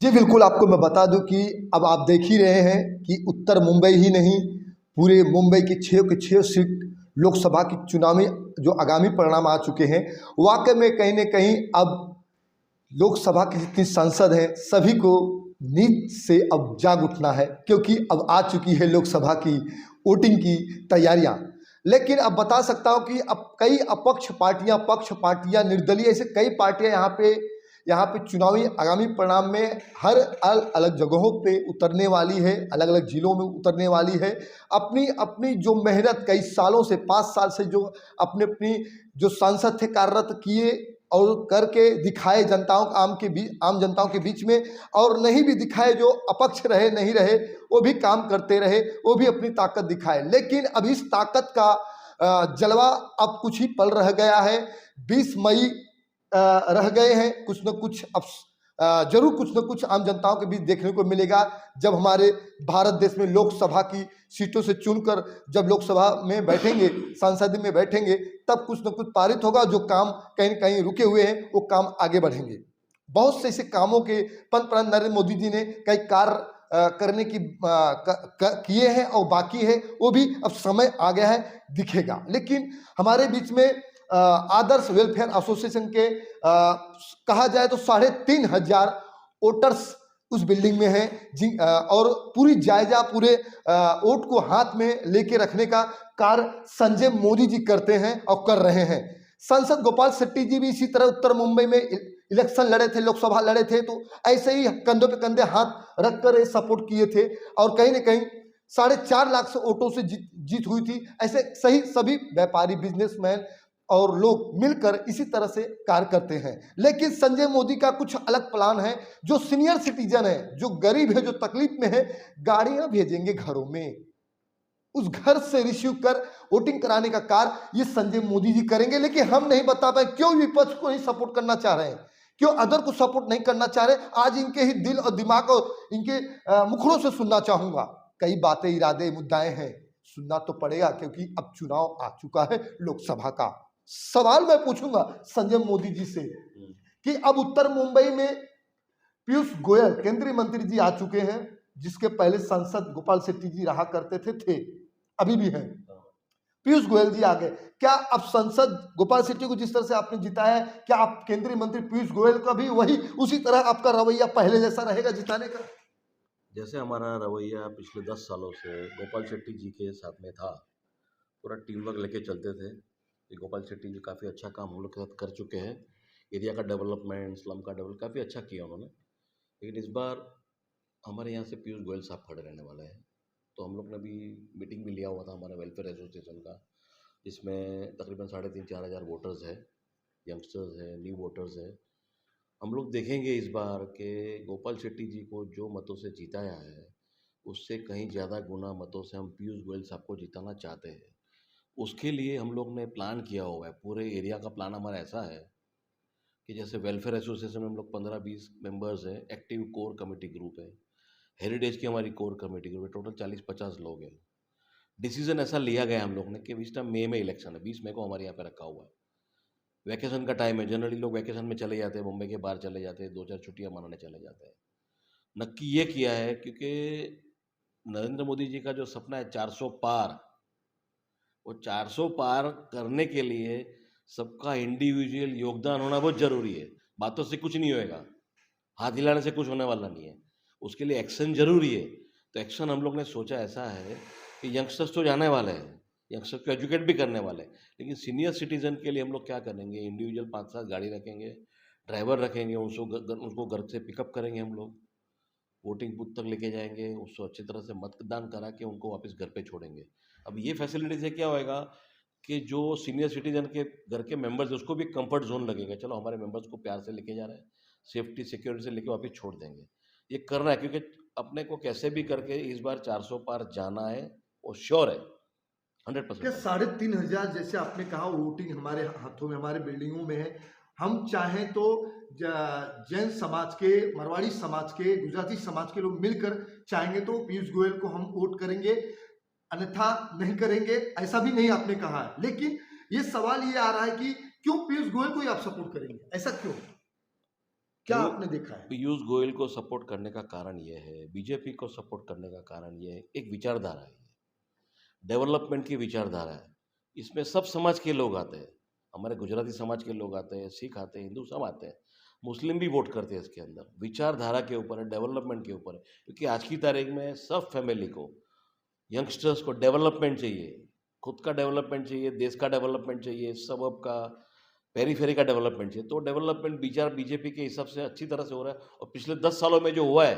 जी बिल्कुल, आपको मैं बता दूं कि अब आप देख ही रहे हैं कि उत्तर मुंबई ही नहीं, पूरे मुंबई की 6 के 6 सीट लोकसभा की चुनावी जो आगामी परिणाम आ चुके हैं, वाकई में कहीं न कहीं अब लोकसभा की जितनी सांसद हैं सभी को नींद से अब जाग उठना है, क्योंकि अब आ चुकी है लोकसभा की वोटिंग की तैयारियां। लेकिन अब बता सकता हूं कि अब कई अपक्ष पार्टियां, पक्ष पार्टियां, निर्दलीय, ऐसे कई पार्टियां यहाँ पे चुनावी आगामी परिणाम में हर अलग अलग जगहों पे उतरने वाली है, अलग अलग जिलों में उतरने वाली है। अपनी अपनी जो मेहनत कई सालों से, 5 साल से जो अपने अपनी जो सांसद थे कार्यरत किए और करके दिखाए जनताओं आम जनताओं के बीच में, और नहीं भी दिखाए, जो अपक्ष रहे नहीं रहे वो भी काम करते रहे, वो भी अपनी ताकत दिखाए। लेकिन अब इस ताकत का जलवा अब कुछ ही पल रह गया है। 20 मई रह गए हैं, कुछ न कुछ अब जरूर कुछ न कुछ आम जनताओं के बीच देखने को मिलेगा, जब हमारे भारत देश में लोकसभा की सीटों से चुनकर जब लोकसभा में बैठेंगे, संसद में बैठेंगे, तब कुछ न कुछ पारित होगा। जो काम कहीं न कहीं रुके हुए हैं वो काम आगे बढ़ेंगे। बहुत से ऐसे कामों के पंतप्रधान नरेंद्र मोदी जी ने कई कार्य करने की किए हैं और बाकी है, वो भी अब समय आ गया है, दिखेगा। लेकिन हमारे बीच में आदर्श वेलफेयर एसोसिएशन के कहा जाए तो 3500 वोटर्स उस बिल्डिंग में हैं, और पूरी जायजा पूरे वोट को हाथ में लेके रखने का कार्य संजय मोदी जी करते हैं और कर रहे हैं। सांसद गोपाल शेट्टी जी भी इसी तरह उत्तर मुंबई में इलेक्शन लड़े थे, लोकसभा लड़े थे, तो ऐसे ही कंधों पे कंधे हाथ रखकर ये सपोर्ट किए थे, और कहीं ना कहीं 4.5 लाख से वोटों से जीत हुई थी। ऐसे सही सभी व्यापारी, बिजनेसमैन और लोग मिलकर इसी तरह से कार्य करते हैं। लेकिन संजय मोदी का कुछ अलग प्लान है। जो सीनियर सिटीजन है, जो गरीब है, जो तकलीफ में है, गाड़ियां भेजेंगे घरों में, उस घर से रिसीव कर वोटिंग कराने का कार्य ये संजय मोदी जी करेंगे। लेकिन हम नहीं बता पाए क्यों विपक्ष को नहीं सपोर्ट करना चाह रहे हैं, क्यों अदर को सपोर्ट नहीं करना चाह रहे। आज इनके ही दिल और दिमाग और इनके मुखड़ों से सुनना चाहूंगा। कई बातें, इरादे, मुद्दाएं हैं, सुनना तो पड़ेगा, क्योंकि अब चुनाव आ चुका है लोकसभा का। सवाल मैं पूछूंगा संजय मोदी जी से कि अब उत्तर मुंबई में पीयूष गोयल केंद्रीय मंत्री जी आ चुके हैं, जिसके पहले सांसद गोपाल शेट्टी जी रहा करते थे, अभी भी हैं। पीयूष गोयल जी आ गए। क्या अब सांसद गोपाल शेट्टी को जिस तरह से आपने जिताया है, क्या आप केंद्रीय मंत्री पीयूष गोयल का भी वही उसी तरह आपका रवैया पहले जैसा रहेगा जिताने का? जैसे हमारा रवैया पिछले 10 सालों से गोपाल शेट्टी जी के साथ में था, पूरा टीम वर्क लेके चलते थे। कि गोपाल शेट्टी जी काफ़ी अच्छा काम हम लोग के साथ कर चुके हैं। एरिया का डेवलपमेंट, स्लम का डेवलप काफ़ी अच्छा किया उन्होंने। लेकिन इस बार हमारे यहाँ से पीयूष गोयल साहब खड़े रहने वाले हैं। तो हम लोग ने अभी मीटिंग भी लिया हुआ था हमारे वेलफेयर एसोसिएशन का, जिसमें तकरीबन 3,500-4 हज़ार वोटर्स है, यंगस्टर्स है, न्यू वोटर्स है। हम लोग देखेंगे इस बार के गोपाल शेट्टी जी को जो मतों से जिताया है, उससे कहीं ज़्यादा गुना मतों से हम पीयूष गोयल साहब को जिताना चाहते हैं। उसके लिए हम लोग ने प्लान किया हुआ है। पूरे एरिया का प्लान हमारा ऐसा है कि जैसे वेलफेयर एसोसिएशन में हम लोग 15-20 मेंबर्स हैं, एक्टिव कोर कमेटी ग्रुप है, हेरिटेज की हमारी कोर कमेटी ग्रुप है, टोटल 40-50 लोग हैं। डिसीजन ऐसा लिया गया हम लोग ने कि इस टाइम मई में इलेक्शन है, 20 मई को हमारे यहाँ पे रखा हुआ है। वैकेशन का टाइम है, जनरली लोग वैकेशन में चले जाते हैं, मुंबई के बाहर चले जाते हैं, 2-4 छुट्टियाँ मनाने चले जाते हैं। नक्की ये किया है क्योंकि नरेंद्र मोदी जी का जो सपना है 400 पार, वो 400 पार करने के लिए सबका इंडिविजुअल योगदान होना बहुत ज़रूरी है। बातों से कुछ नहीं होएगा, हाथ हिलाने से कुछ होने वाला नहीं है, उसके लिए एक्शन ज़रूरी है। तो एक्शन हम लोग ने सोचा ऐसा है कि यंगस्टर्स तो जाने वाले हैं, यंगस्टर्स को एजुकेट भी करने वाले हैं, लेकिन सीनियर सिटीजन के लिए हम लोग क्या करेंगे, इंडिविजुअल 5-7 गाड़ी रखेंगे, ड्राइवर रखेंगे, उसको घर से पिकअप करेंगे हम लोग, वोटिंग बूथ तक लेके जाएंगे, उसको अच्छी तरह से मतदान करा के उनको वापस घर पे छोड़ेंगे। अब ये फैसिलिटी से क्या होएगा कि जो सीनियर सिटीजन के घर के मेंबर्स हैं उसको भी कंफर्ट जोन लगेगा, चलो हमारे मेंबर्स को प्यार से लेके जा रहे हैं, सेफ्टी सिक्योरिटी से लेके वापस छोड़ देंगे। ये करना है क्योंकि अपने को कैसे भी करके इस बार 400 पार जाना है, वो श्योर है, 100%। 3,500 जैसे आपने कहा वोटिंग हमारे हाथों में, हमारे बिल्डिंगों में है। हम चाहें तो जैन समाज के, मारवाड़ी समाज के, गुजराती समाज के लोग मिलकर चाहेंगे तो पीयूष गोयल को हम वोट करेंगे, अन्यथा नहीं करेंगे, ऐसा भी नहीं आपने कहा है। लेकिन ये सवाल ये आ रहा है कि क्यों पीयूष गोयल को ही आप सपोर्ट करेंगे, ऐसा क्यों? क्या आपने देखा है? पीयूष गोयल को सपोर्ट करने का कारण ये है, बीजेपी को सपोर्ट करने का कारण ये है, एक विचारधारा है, डेवलपमेंट की विचारधारा है। इसमें सब समाज के लोग आते हैं, हमारे गुजराती समाज के लोग आते हैं, सिख आते हैं, हिंदू सब आते हैं, मुस्लिम भी वोट करते हैं इसके अंदर। विचारधारा के ऊपर है, डेवलपमेंट के ऊपर है, क्योंकि आज की तारीख में सब फैमिली को, यंगस्टर्स को डेवलपमेंट चाहिए, खुद का डेवलपमेंट चाहिए, देश का डेवलपमेंट चाहिए, सबब का, पेरीफेरी का डेवलपमेंट चाहिए। तो डेवलपमेंट विचार बीजेपी के हिसाब से अच्छी तरह से हो रहा है, और पिछले 10 सालों में जो हुआ है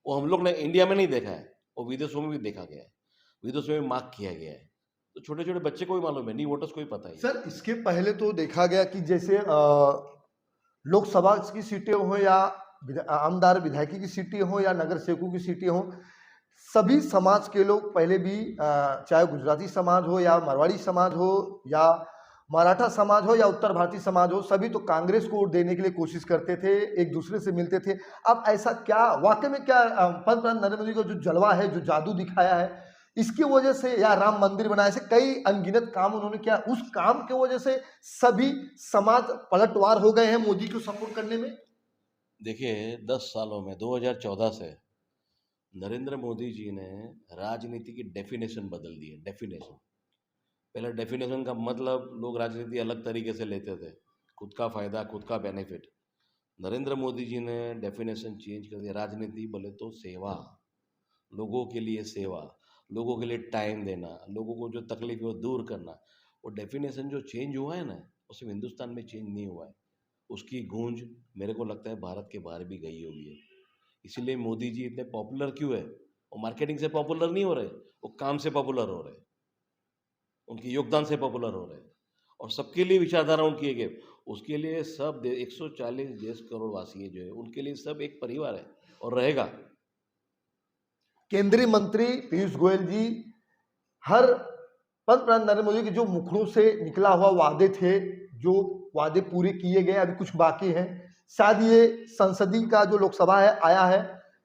वो हम लोग ने इंडिया में नहीं देखा है, वो विदेशों में भी देखा गया है, विदेशों में मार्क किया गया है। तो छोटे छोटे बच्चे को भी मालूम है, नहीं वोटर्स को भी पता है। सर, इसके पहले तो देखा गया कि जैसे लोकसभा की सीटें हो या आमदार विधायकी की सीटें हो या नगर सेवकों की सीटें हो, सभी समाज के लोग पहले भी चाहे गुजराती समाज हो या मारवाड़ी समाज हो या मराठा समाज हो या उत्तर भारतीय समाज हो, सभी तो कांग्रेस को वोट देने के लिए कोशिश करते थे, एक दूसरे से मिलते थे। अब ऐसा क्या वाकई में क्या पंतप्रधान नरेंद्र मोदी का जो जलवा है, जो जादू दिखाया है, इसकी वजह से, या राम मंदिर बनाए, ऐसे कई अनगिनत काम उन्होंने किया, उस काम की वजह से सभी समाज पलटवार हो गए हैं मोदी को सपोर्ट करने में? देखिए 10 सालों में 2014 से नरेंद्र मोदी जी ने राजनीति की डेफिनेशन बदल दी है। डेफिनेशन, पहले डेफिनेशन का मतलब लोग राजनीति अलग तरीके से लेते थे, खुद का फायदा, खुद का बेनिफिट। नरेंद्र मोदी जी ने डेफिनेशन चेंज कर दिया। राजनीति बोले तो सेवा, लोगों के लिए सेवा, लोगों के लिए टाइम देना, लोगों को जो तकलीफ है वो दूर करना। वो डेफिनेशन जो चेंज हुआ है ना, वो सिर्फ हिंदुस्तान में चेंज नहीं हुआ है, उसकी गूंज मेरे को लगता है भारत के बाहर भी गई हुई है। इसीलिए मोदी जी इतने पॉपुलर क्यों है? वो मार्केटिंग से पॉपुलर नहीं हो रहे, वो काम से पॉपुलर हो रहे, उनके योगदान से पॉपुलर हो रहे, और सबके लिए विचारधारा उनकी एक है। उसके लिए सब 140 देश करोड़ वासी जो है उनके लिए सब एक परिवार है और रहेगा। केंद्रीय मंत्री पीयूष गोयल जी हर पंतप्रधान नरेंद्र मोदी के जो मुखड़ों से निकला हुआ वादे थे, जो वादे पूरे किए गए, अभी कुछ बाकी हैं। शायद ये संसदीय का जो लोकसभा है आया है,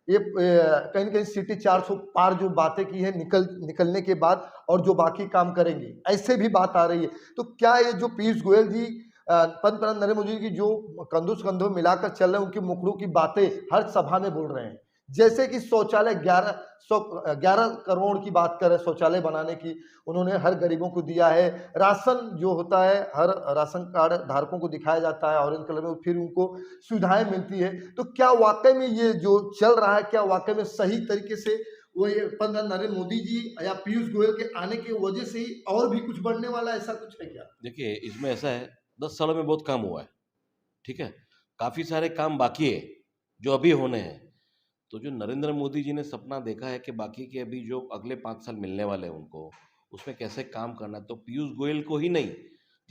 ये कहीं न कहीं सीटें 400 पार जो बातें की है निकलने के बाद, और जो बाकी काम करेंगे, ऐसे भी बात आ रही है। तो क्या ये जो पीयूष गोयल जी पंतप्रधान नरेंद्र मोदी की जो कंधों से कंधों मिलाकर चल रहे हैं, उनकी मुखड़ों की बातें हर सभा में बोल रहे हैं, जैसे कि शौचालय 11 करोड़ की बात कर रहे हैं शौचालय बनाने की, उन्होंने हर गरीबों को दिया है। राशन जो होता है हर राशन कार्ड धारकों को दिखाया जाता है ऑरेंज कलर में, फिर उनको सुविधाएं मिलती है। तो क्या वाकई में ये जो चल रहा है, क्या वाकई में सही तरीके से वो ये पंतप्रधान नरेंद्र मोदी जी या पीयूष गोयल के आने की वजह से ही और भी कुछ बढ़ने वाला है, ऐसा कुछ है क्या? देखिए इसमें ऐसा है, 10 सालों में बहुत काम हुआ है, ठीक है, काफ़ी सारे काम बाकी है जो अभी होने हैं। तो जो नरेंद्र मोदी जी ने सपना देखा है कि बाकी के अभी जो अगले 5 साल मिलने वाले हैं उनको, उसमें कैसे काम करना है, तो पीयूष गोयल को ही नहीं,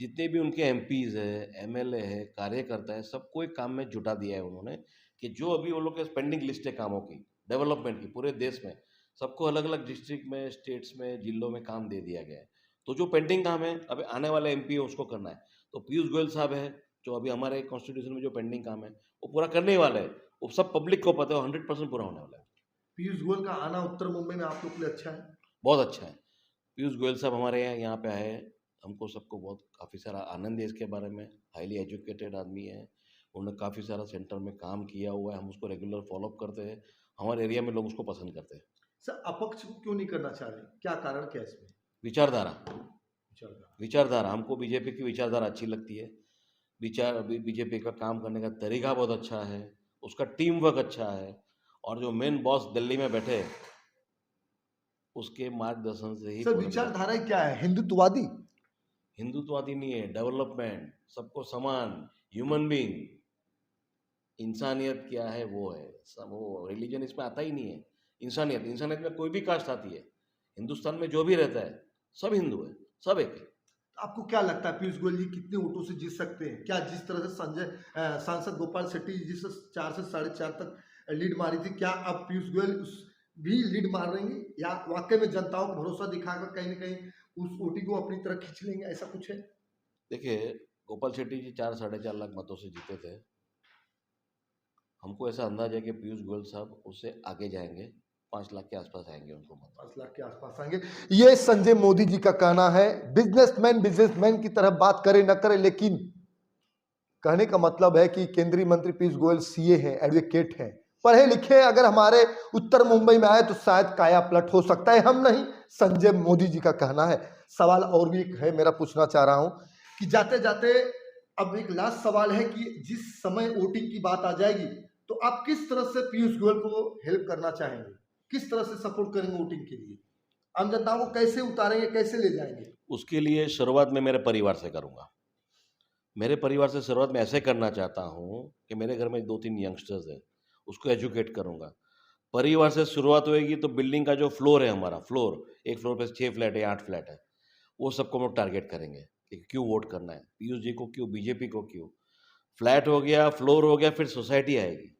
जितने भी उनके एमपीज़ है, एमएलए है, कार्यकर्ता है, सबको एक काम में जुटा दिया है उन्होंने, कि जो अभी वो लोग के पेंडिंग लिस्ट है कामों की, डेवलपमेंट की, पूरे देश में सबको अलग अलग डिस्ट्रिक्ट में, स्टेट्स में, जिलों में काम दे दिया गया है। तो जो पेंडिंग काम है अभी आने वाले एमपी है उसको करना है। तो पीयूष गोयल साहब है, जो अभी हमारे कॉन्स्टिट्यूशन में जो पेंडिंग काम है वो पूरा करने ही वाले हैं, वो सब पब्लिक को पता है, 100% पूरा होने वाला है। पीयूष गोयल का आना उत्तर मुंबई में आप लोग के लिए अच्छा है? बहुत अच्छा है। पीयूष गोयल साहब हमारे यहाँ पे आए, हमको सबको बहुत काफ़ी सारा आनंद है इसके बारे में। हाईली एजुकेटेड आदमी है, उन्होंने काफ़ी सारा सेंटर में काम किया हुआ है, हम उसको रेगुलर फॉलोअप करते हैं, हमारे एरिया में लोग उसको पसंद करते हैं। सर, अपक्ष को क्यों नहीं करना चाह रहे, क्या कारण क्या है इसमें? विचारधारा, चल विचारधारा हमको बीजेपी की विचारधारा अच्छी लगती है। बीजेपी का काम करने का तरीका बहुत अच्छा है, उसका टीम वर्क अच्छा है, और जो मेन बॉस दिल्ली में बैठे उसके मार्गदर्शन से ही सर, पूरा विचारधारा क्या है? हिंदुत्ववादी? हिंदुत्ववादी नहीं है, डेवलपमेंट, सबको समान, ह्यूमन बीइंग, इंसानियत क्या है वो है। वो रिलीजन इसमें आता ही नहीं है। इंसानियत, इंसानियत में कोई भी कास्ट आती है, हिंदुस्तान में जो भी रहता है सब हिंदू है, सब एक है। आपको क्या लगता है पीयूष गोयल जी कितने वोटों से जीत सकते हैं? क्या जिस तरह से सांसद गोपाल शेट्टी जिस 4 से 4.5 तक लीड मारी थी, क्या अब पीयूष गोयल उस भी लीड मार रहेंगे, या वाकई में जनताओं को भरोसा दिखाकर कहीं ना कहीं उस वोटी को अपनी तरफ खींच लेंगे, ऐसा कुछ है? देखिए गोपाल शेट्टी जी 4-4.5 लाख मतों से जीते थे, हमको ऐसा अंदाज है कि पीयूष गोयल साहब उससे आगे जाएंगे, 5 लाख के आसपास आएंगे उनको मत। 5 लाख के आसपास आएंगे, ये संजय मोदी जी का कहना है। बिजनेसमैन बिजनेसमैन की तरह बात करे न करे, लेकिन कहने का मतलब है कि केंद्रीय मंत्री पीयूष गोयल सीए हैं, एडवोकेट हैं, पढ़े लिखे हैं। अगर हमारे उत्तर मुंबई में आए तो शायद काया पलट हो सकता है, हम नहीं, संजय मोदी जी का कहना है। सवाल और भी एक है, मेरा पूछना चाह रहा हूं कि जाते जाते अब एक लास्ट सवाल है कि जिस समय वोटिंग की बात आ जाएगी तो आप किस तरह से पीयूष गोयल को हेल्प करना चाहेंगे, किस तरह से सपोर्ट करेंगे वोटिंग के लिए, आम जनता को कैसे उतारेंगे, कैसे ले जाएंगे? उसके लिए शुरुआत में मेरे परिवार से करूँगा। मेरे परिवार से शुरुआत में ऐसे करना चाहता हूँ कि मेरे घर में 2-3 यंगस्टर्स हैं, उसको एजुकेट करूँगा। परिवार से शुरुआत होएगी तो बिल्डिंग का जो फ्लोर है हमारा, फ्लोर, एक फ्लोर पे 6 फ्लैट है, 8 फ्लैट है, वो सबको हम लोग टारगेट करेंगे कि क्यों वोट करना है, पीयूष जी को क्यों, बीजेपी को क्यों। फ्लैट हो गया, फ्लोर हो गया, फिर सोसाइटी आएगी,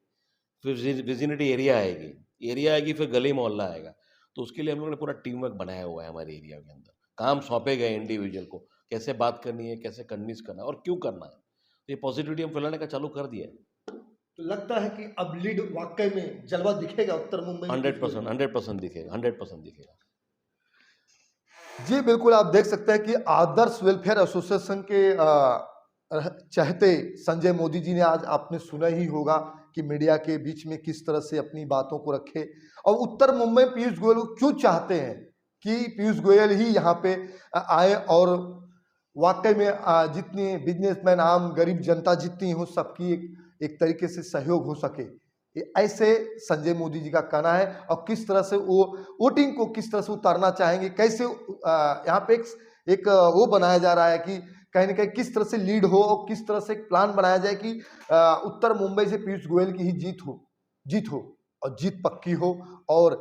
फिर विजिनिटी एरिया आएगी, फिर गली मोहल्ला आएगा। तो उसके लिए हम लोगों ने पूरा टीम वर्क बनाया हुआ है हमारे एरिया के अंदर। काम सौंपे गए इंडिविजुअल को, कैसे बात करनी है, कैसे कन्विंस करना है और क्यों करना है। तो ये पॉजिटिविटी हम फैलाने का चालू कर दिया है। तो लगता है कि अब लीड वाकई में जलवा दिखेगा उत्तर मुंबई में? 100% दिखेगा, 100% दिखेगा। जी बिल्कुल, आप देख सकते हैं कि आदर्श वेलफेयर एसोसिएशन के चाहते संजय मोदी जी ने, आज आपने सुना ही होगा कि मीडिया के बीच में किस तरह से अपनी बातों को रखे, और उत्तर मुंबई में पीयूष गोयल को क्यों चाहते हैं कि पीयूष गोयल ही यहाँ पे आए और वाकई में जितनी बिजनेसमैन, आम गरीब जनता जितनी हो, सबकी एक तरीके से सहयोग हो सके, ऐसे संजय मोदी जी का कहना है। और किस तरह से वो वोटिंग को किस तरह से उतारना चाहेंगे, कैसे यहाँ पे एक वो बनाया जा रहा है कि कहीं ना कहीं किस तरह से लीड हो और किस तरह से एक प्लान बनाया जाए कि उत्तर मुंबई से पीयूष गोयल की ही जीत हो और जीत पक्की हो। और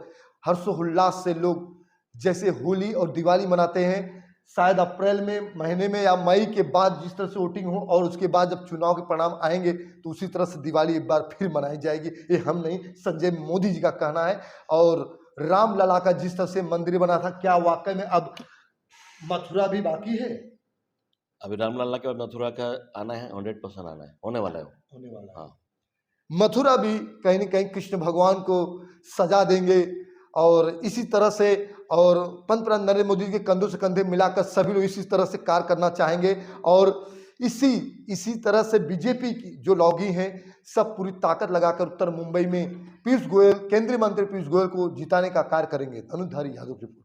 हर्षोल्लास से लोग जैसे होली और दिवाली मनाते हैं, शायद अप्रैल में महीने में या मई के बाद जिस तरह से वोटिंग हो और उसके बाद जब चुनाव के परिणाम आएंगे तो उसी तरह से दिवाली एक बार फिर मनाई जाएगी। ये हम नहीं, संजय मोदी जी का कहना है। और रामलला का जिस तरह से मंदिर बना था, क्या वाकई में अब मथुरा भी बाकी है? अभी रामलला के बाद मथुरा का आना है, 100% आना है, होने वाला है। हाँ, मथुरा भी कहीं ना कहीं कृष्ण भगवान को सजा देंगे और इसी तरह से, और पंतप्रधान नरेंद्र मोदी के कंधों से कंधे मिलाकर सभी लोग इसी तरह से कार्य करना चाहेंगे। और इसी तरह से बीजेपी की जो लॉगी हैं, सब पूरी ताकत लगाकर उत्तर मुंबई में पीयूष गोयल, केंद्रीय मंत्री पीयूष गोयल को जिताने का कार्य करेंगे। धनुधारी यादव रिपोर्ट।